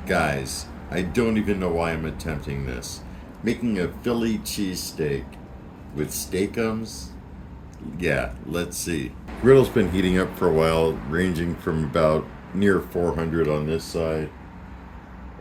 Guys, I don't even know why I'm attempting this. Making a Philly cheesesteak with Steakums? Yeah, let's see. Griddle's been heating up for a while, ranging from about near 400 on this side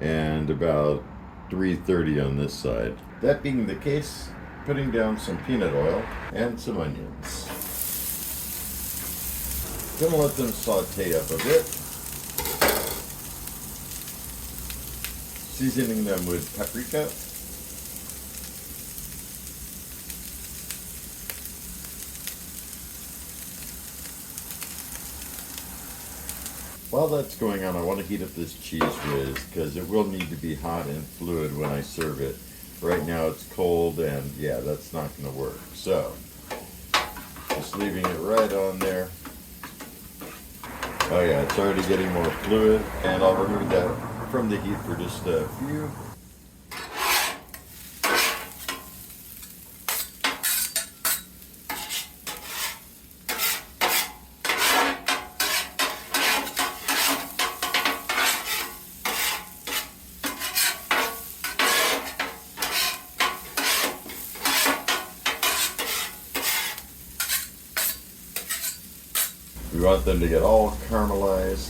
and about 330 on this side. That being the case, putting down some peanut oil and some onions. Gonna let them saute up a bit. Seasoning them with paprika. While that's going on, I want to heat up this cheese whiz because it will need to be hot and fluid when I serve it. Right now it's cold and yeah, that's not going to work. So, just leaving it right on there. Oh yeah, it's already getting more fluid, and I'll remove that from the heat for just a few. We want them to get all caramelized.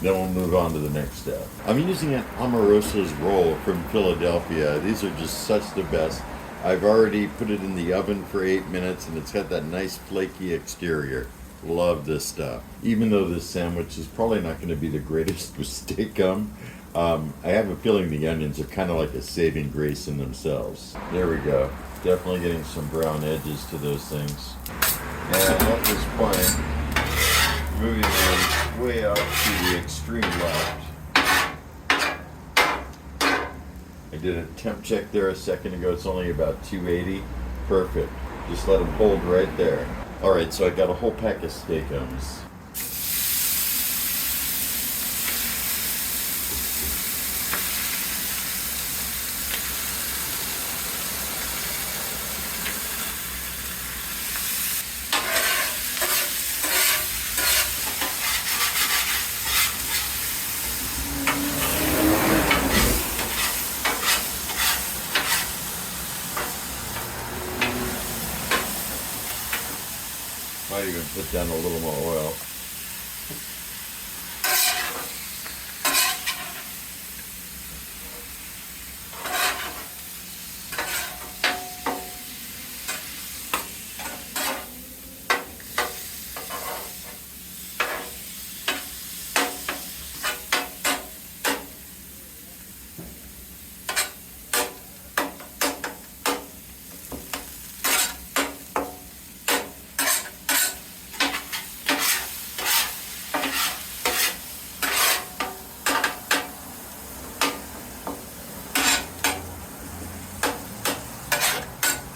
Then we'll move on to the next step. I'm using an Omarosa's roll from Philadelphia. These are just such the best. I've already put it in the oven for 8 minutes and it's got that nice flaky exterior. Love this stuff. Even though this sandwich is probably not going to be the greatest with Steakum, I have a feeling the onions are kind of like a saving grace in themselves. There we go. Definitely getting some brown edges to those things. And at this point, moving them way out to the extreme left. I did a temp check there a second ago. It's only about 280. Perfect. Just let them hold right there. All right, so I got a whole pack of Steakums. Might even put down a little more oil.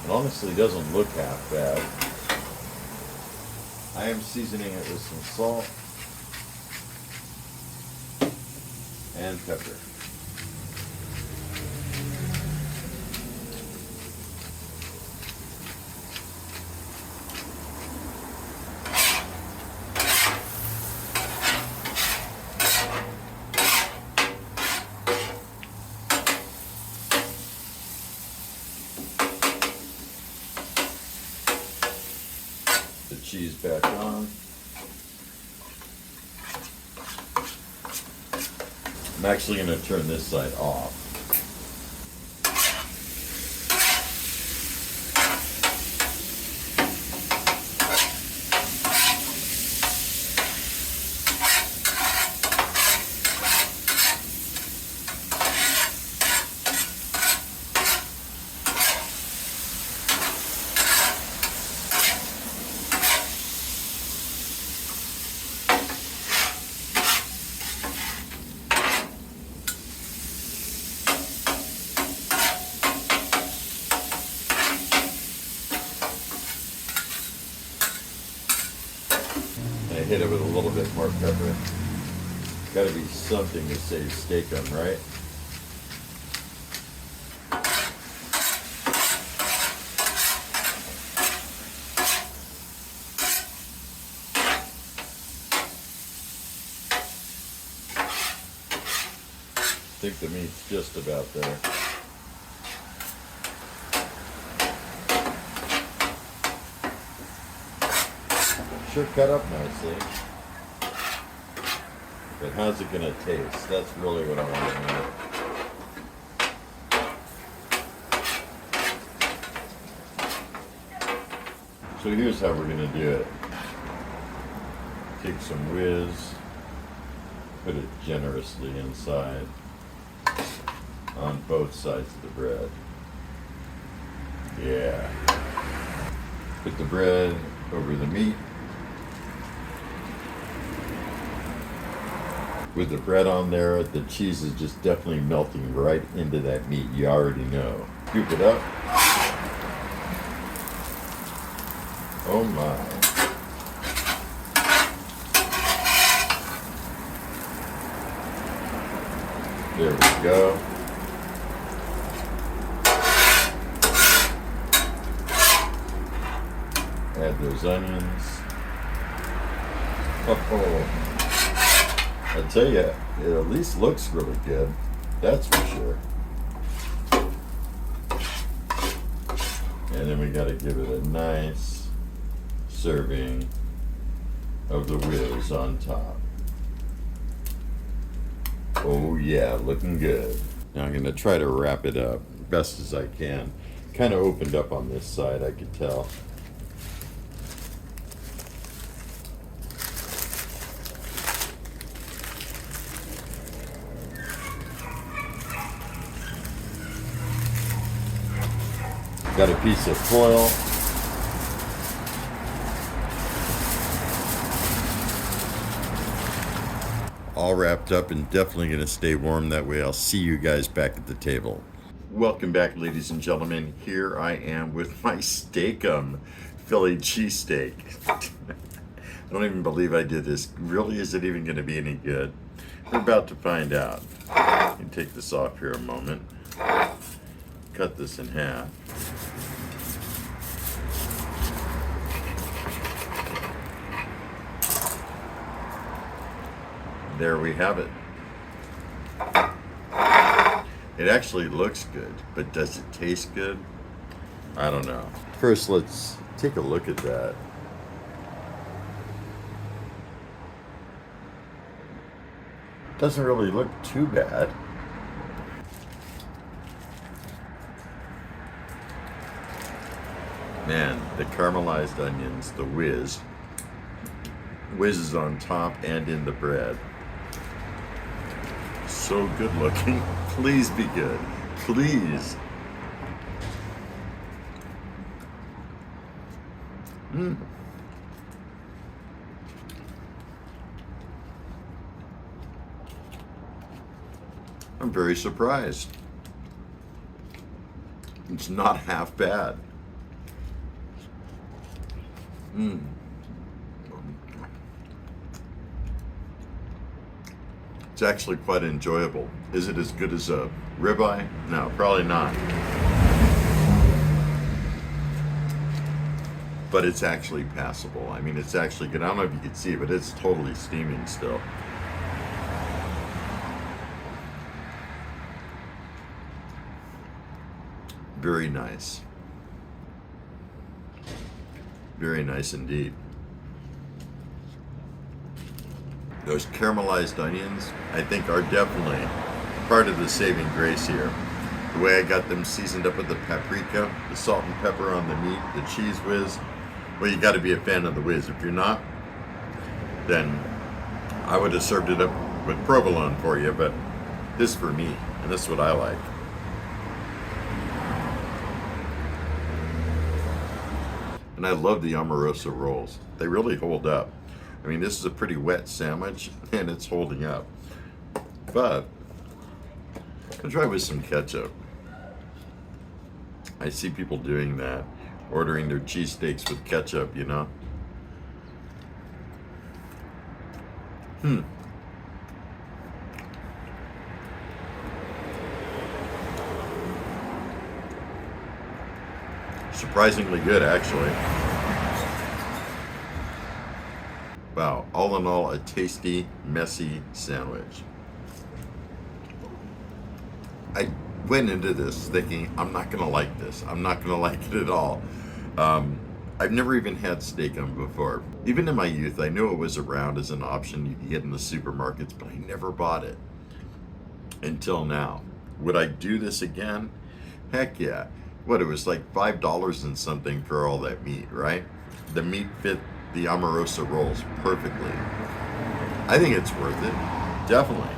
It honestly doesn't look half bad. I am seasoning it with some salt and pepper. The cheese back on. I'm actually going to turn this side off. Hit it with a little bit more pepper. Got to be something to save Steakum, right? think the meat's just about there. Sure cut up nicely. But how's it gonna taste? That's really what I want to know. So here's how we're gonna do it. Take some whiz, put it generously inside on both sides of the bread. Yeah. Put the bread over the meat. With the bread on there, the cheese is just definitely melting right into that meat. You already know. Scoop it up. Oh my. There we go. Add those onions. Oh, I tell you, it at least looks really good. That's for sure. And then we got to give it a nice serving of the whiz on top. Oh yeah, looking good. Now I'm going to try to wrap it up best as I can. Kind of opened up on this side, I could tell. Got a piece of foil. All wrapped up and definitely going to stay warm. That way I'll see you guys back at the table. Welcome back, ladies and gentlemen. Here I am with my Steakum Philly Cheesesteak. I don't even believe I did this. Really, is it even going to be any good? We're about to find out. Let me take this off here a moment. Cut this in half. There we have it. It actually looks good, but does it taste good? I don't know. First, let's take a look at that. Doesn't really look too bad. Man, the caramelized onions, the whiz. Whiz is on top and in the bread. So good looking. Please be good. Please. I'm very surprised. It's not half bad. It's actually quite enjoyable. Is it as good as a ribeye? No, probably not. But it's actually passable. I mean, it's actually good. I don't know if you can see it, but it's totally steaming still. Very nice. Very nice indeed. Those caramelized onions, I think, are definitely part of the saving grace here. The way I got them seasoned up with the paprika, the salt and pepper on the meat, the cheese whiz. Well, you got to be a fan of the whiz. If you're not, then I would have served it up with provolone for you, but this is for me, and this is what I like. And I love the Amorosa rolls. They really hold up. I mean, this is a pretty wet sandwich, and it's holding up. But I'll try with some ketchup. I see people doing that, ordering their cheesesteaks with ketchup, you know? Surprisingly good, actually. Wow, all in all, a tasty, messy sandwich. I went into this thinking, I'm not going to like this. I'm not going to like it at all. I've never even had Steakum before. Even in my youth, I knew it was around as an option you could get in the supermarkets, but I never bought it until now. Would I do this again? Heck yeah. What, it was like $5 and something for all that meat, right? The meat fit the Omarosa rolls perfectly. I think it's worth it. Definitely.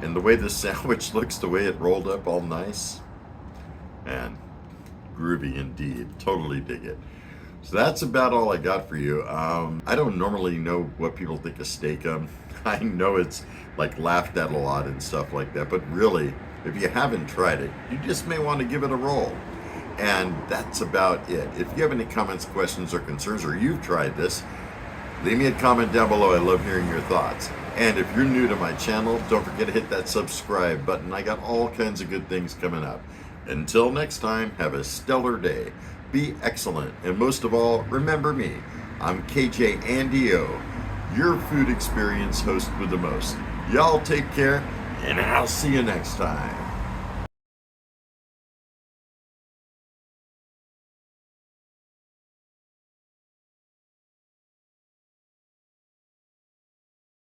And the way the sandwich looks, the way it rolled up all nice, and groovy indeed. Totally dig it. So that's about all I got for you. I don't normally know what people think of Steakum. I know it's like laughed at a lot and stuff like that, but really, if you haven't tried it, you just may want to give it a roll. And that's about it. If you have any comments, questions, or concerns, or you've tried this, leave me a comment down below. I love hearing your thoughts. And if you're new to my channel, don't forget to hit that subscribe button. I got all kinds of good things coming up. Until next time, have a stellar day. Be excellent. And most of all, remember me. I'm KJ Andy O, your food experience host with the most. Y'all take care, and I'll see you next time.